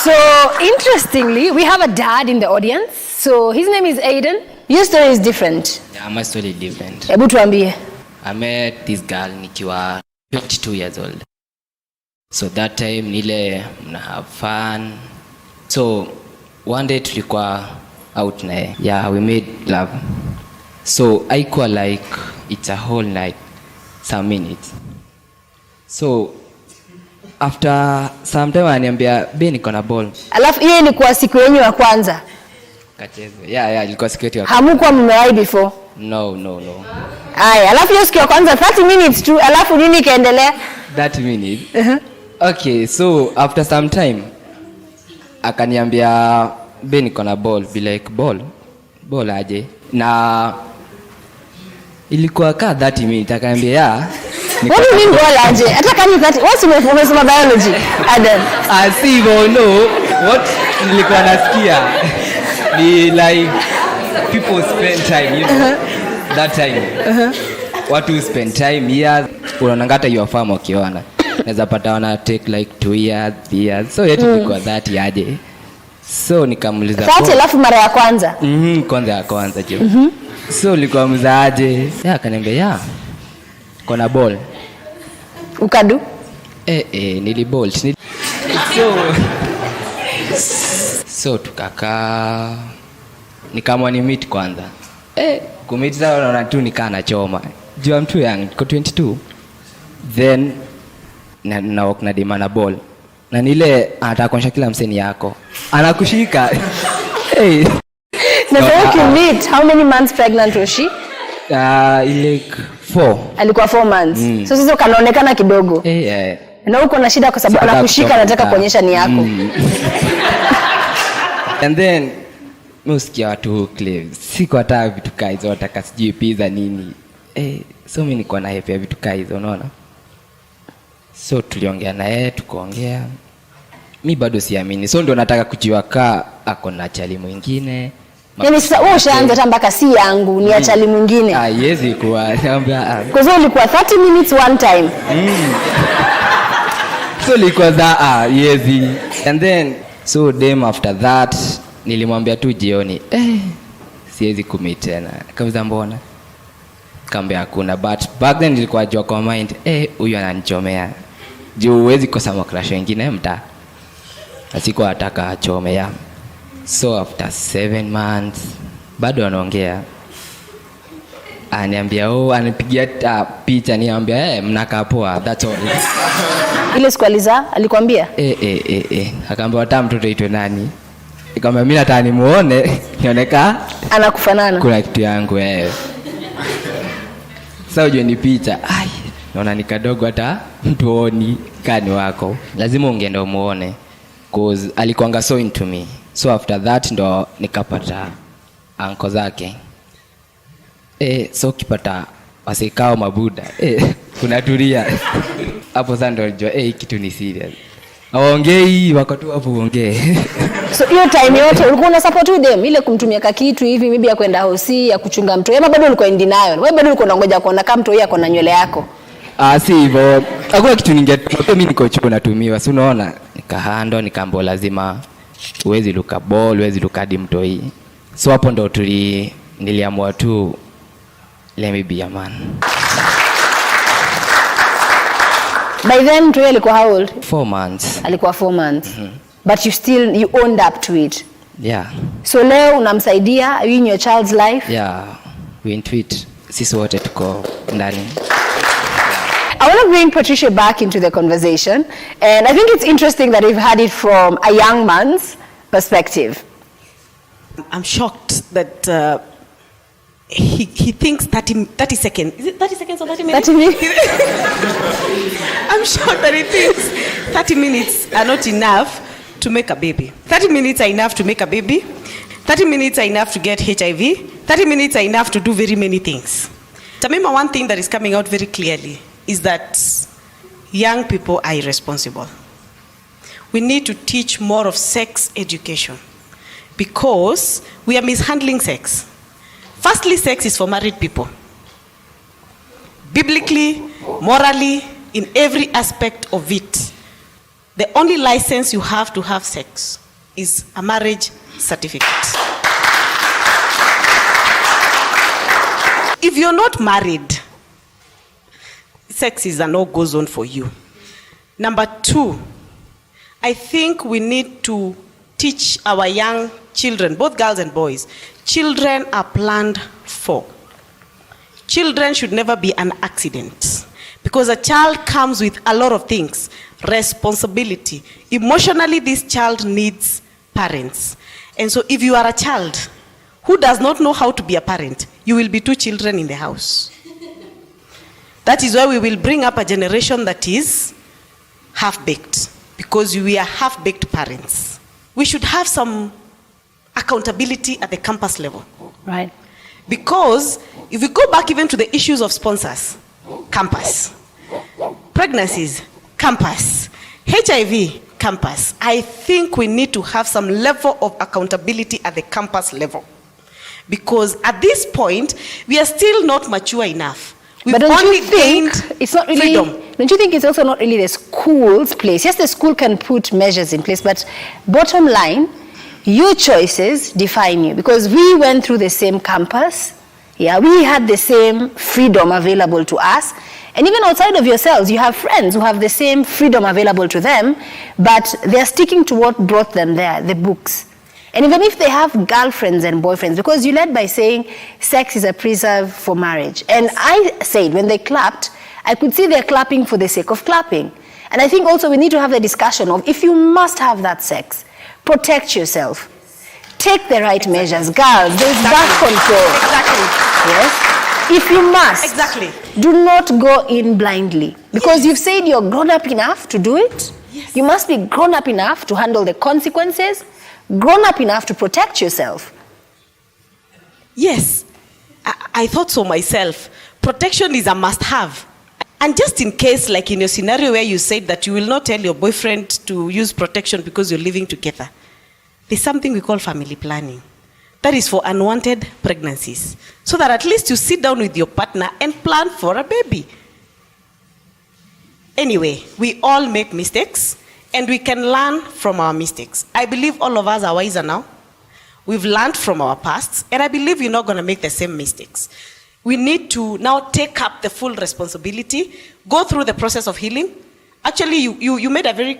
So, interestingly, we have a dad in the audience. So, his name is Aiden. Your story is different. Yeah, my story is different. Hebu tuambie. I met this girl nikiwa 22 years old. So that time nile mna have fun. So one day tulikuwa out na yeah, we made love. So haikuwa like it's a whole night, some minutes. So after some time ananiambia be niko na ball. Alafu hiyo ilikuwa siku yenu ya kwanza. Kacheze. Yeah, ilikuwa siku yetu ya kwanza. Hamukuwa mmewahi before? No. Aya, alafu hiyo siku ya kwanza 30 minutes tu, alafu nini kaendelea? 30 minutes. Okay, so after some time akaniambia be niko na ball, be like ball aje. Na ilikuwa ka 30 minutes akaniambia yeah. What do you mean ball aje? Hata kama 30, what's umesoma biology? Adam. Asivo no, what nilikuwa nasikia ni like people spend time, you know. That time. Watu spend time years, unaongata your farm ukiona. Naweza pata wana take like 2 years. So yetu ilikuwa 30 aje. So nikamuuliza 30 alafu mara ya kwanza. Kwanza ya kwanza je. So nilikuwa mzaaje? Akaniambia yeah. Kona ball. Ukadu? Niliball. So tukakaa nikamwa ni meet kwanza. Kumit sawa naona tu nikaa na choma. Juu I'm too young, kwa 22. Then na walk na dimana ball. Na nile anataka kuonyesha kila mseni yako. Anakushika. Hey. Na so you meet, how many months pregnant was she? Like 4. Alikuwa 4 months. So sasa kanaonekana kidogo. Na uko na shida kwa sababu anakushika anataka kuonyesha ni yako. And then musikia watu Clive. Siko hata vitu kaizo wataka sijui pizza nini. So mimi niko na happy vitu kaizo unaona. So tuliongea na yeye tukaongea. Mimi bado siamini. So ndio nataka kujua kaa ako na chali mwingine. Yaani sasa wewe ushaanza hata mpaka si yangu ni ya chali mwingine. Yezi kuwa naambia kwa sababu ilikuwa 30 minutes one time. So ilikuwa yezi. And then so dem after that nilimwambia tu jioni siwezi commit tena. Kauza mbona? Kaambia hakuna, but back then nilikuwa jua kwa mind huyu ananichomea. Juu huwezi kosa crush wengine mta. Asikuwa ataka achomea. So after 7 months bado anaongea. Aniambia anipigia picha niambia mnakaa poa, that's all. Ile siku alikwambia? Akaambia hata mtoto aitwe nani? Nikamwambia mimi nataka nimuone nioneka anakufanana. Kuna kitu yangu Sasa uje ni picha. Naona ni kadogo hata mtuoni kani wako. Lazima ungeenda umuone cause alikuanga so into me. So after that ndo nikapata anko zake. So kipata wasikao mabuda. Kuna tulia. Hapo sasa ndo najua kitu ni serious. Aongei wako tu hapo ongee. So hiyo time yote ulikuwa una support them ile kumtumia kitu hivi maybe ya kwenda hosi ya kuchunga mtu. Ama bado ulikuwa in denial? Wewe bado ulikuwa unangoja kuona kama mtu yako na nywele yako? Si hivyo. Hakuna kitu mimi niko chuo natumiwa. Si unaona? Nikahando nikambo lazima uwezi luka ball, uwezi luka hadi mtoi. So hapo ndo niliamua tu let me be a man. By then mtu alikuwa how old? 4 months. Alikuwa 4 months. But you owned up to it. Yeah. So leo unamsaidia, are you in your child's life? Yeah. We into it. Sisi wote tuko ndani. I want to bring Patricia back into the conversation, and I think it's interesting that we've had it from a young man's perspective. I'm shocked that he thinks 30 seconds. Is it 30 seconds or 30 minutes? 30 minutes. I'm shocked that he thinks 30 minutes are not enough to make a baby. 30 minutes are enough to make a baby. 30 minutes are enough to get HIV. 30 minutes are enough to do very many things. Tamima, one thing that is coming out very clearly is that young people are irresponsible. We need to teach more of sex education because we are mishandling sex. Firstly, sex is for married people. Biblically, morally, in every aspect of it. The only license you have to have sex is a marriage certificate. If you're not married, sex is a no-go zone for you. Number 2, I think we need to teach our young children, both girls and boys, children are planned for. Children should never be an accident, because a child comes with a lot of things. Responsibility. Emotionally, this child needs parents. And so if you are a child who does not know how to be a parent, you will be 2 children in the house. That is why we will bring up a generation that is half-baked, because we are half-baked parents. We should have some accountability at the campus level. Right. Because if we go back even to the issues of sponsors, campus, pregnancies, campus, HIV, campus, I think we need to have some level of accountability at the campus level. Because at this point, we are still not mature enough. But don't you think it's not really, don't you think it's also not really the school's place? Yes, the school can put measures in place, but bottom line, your choices define you. Because we went through the same campus, yeah, we had the same freedom available to us. And even outside of yourselves, you have friends who have the same freedom available to them, but they're sticking to what brought them there, the books. And even if they have girlfriends and boyfriends, because you led by saying sex is a preserve for marriage. And I said when they clapped, I could see they're clapping for the sake of clapping. And I think also we need to have the discussion of, if you must have that sex, protect yourself. Take the right measures. Girls, there's birth control. Exactly. Yes? If you must, exactly, do not go in blindly. Because you've said you're grown up enough to do it. Yes. You must be grown up enough to handle the consequences, grown up enough to protect yourself. Yes, I thought so myself. Protection is a must-have. And just in case, like in your scenario where you said that you will not tell your boyfriend to use protection because you're living together, there's something we call family planning. That is for unwanted pregnancies. So that at least you sit down with your partner and plan for a baby. Anyway, we all make mistakes, and we can learn from our mistakes. I believe all of us are wiser now. We've learned from our pasts, and I believe we're not going to make the same mistakes. We need to now take up the full responsibility, go through the process of healing. Actually, you made a very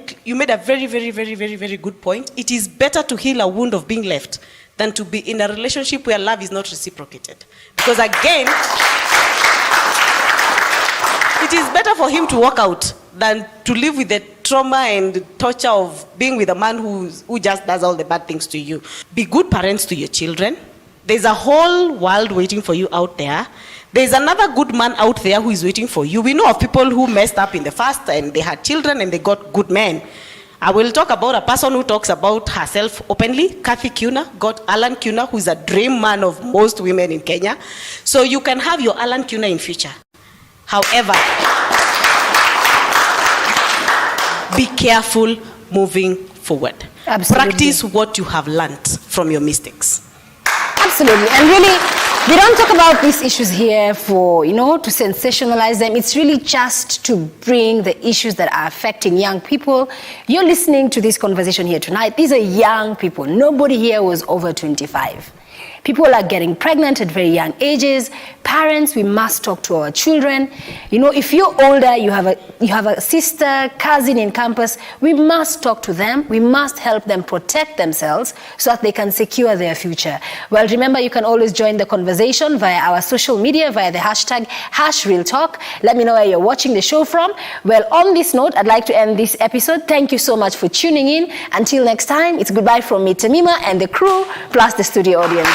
good point. It is better to heal a wound of being left than to be in a relationship where love is not reciprocated. Because again, it is better for him to walk out than to live with the trauma and torture of being with a man who just does all the bad things to you. Be good parents to your children. There's a whole world waiting for you out there. There's another good man out there who is waiting for you. We know of people who messed up in the past and they had children and they got good men. I will talk about a person who talks about herself openly. Kathy Kuna got Alan Kuna, who is a dream man of most women in Kenya. So you can have your Alan Kuna in future. However, be careful moving forward. Absolutely. Practice what you have learned from your mistakes. Absolutely. And really, we don't talk about these issues here for, to sensationalize them. It's really just to bring the issues that are affecting young people. You're listening to this conversation here tonight. These are young people. Nobody here was over 25. People are getting pregnant at very young ages. Parents, we must talk to our children. If you're older, you have a sister, cousin in campus, we must talk to them. We must help them protect themselves so that they can secure their future. Well, remember, you can always join the conversation via our social media, via the hashtag #RealTalk. Let me know where you're watching the show from. Well, on this note, I'd like to end this episode. Thank you so much for tuning in. Until next time, it's goodbye from me, Tamima, and the crew, plus the studio audience.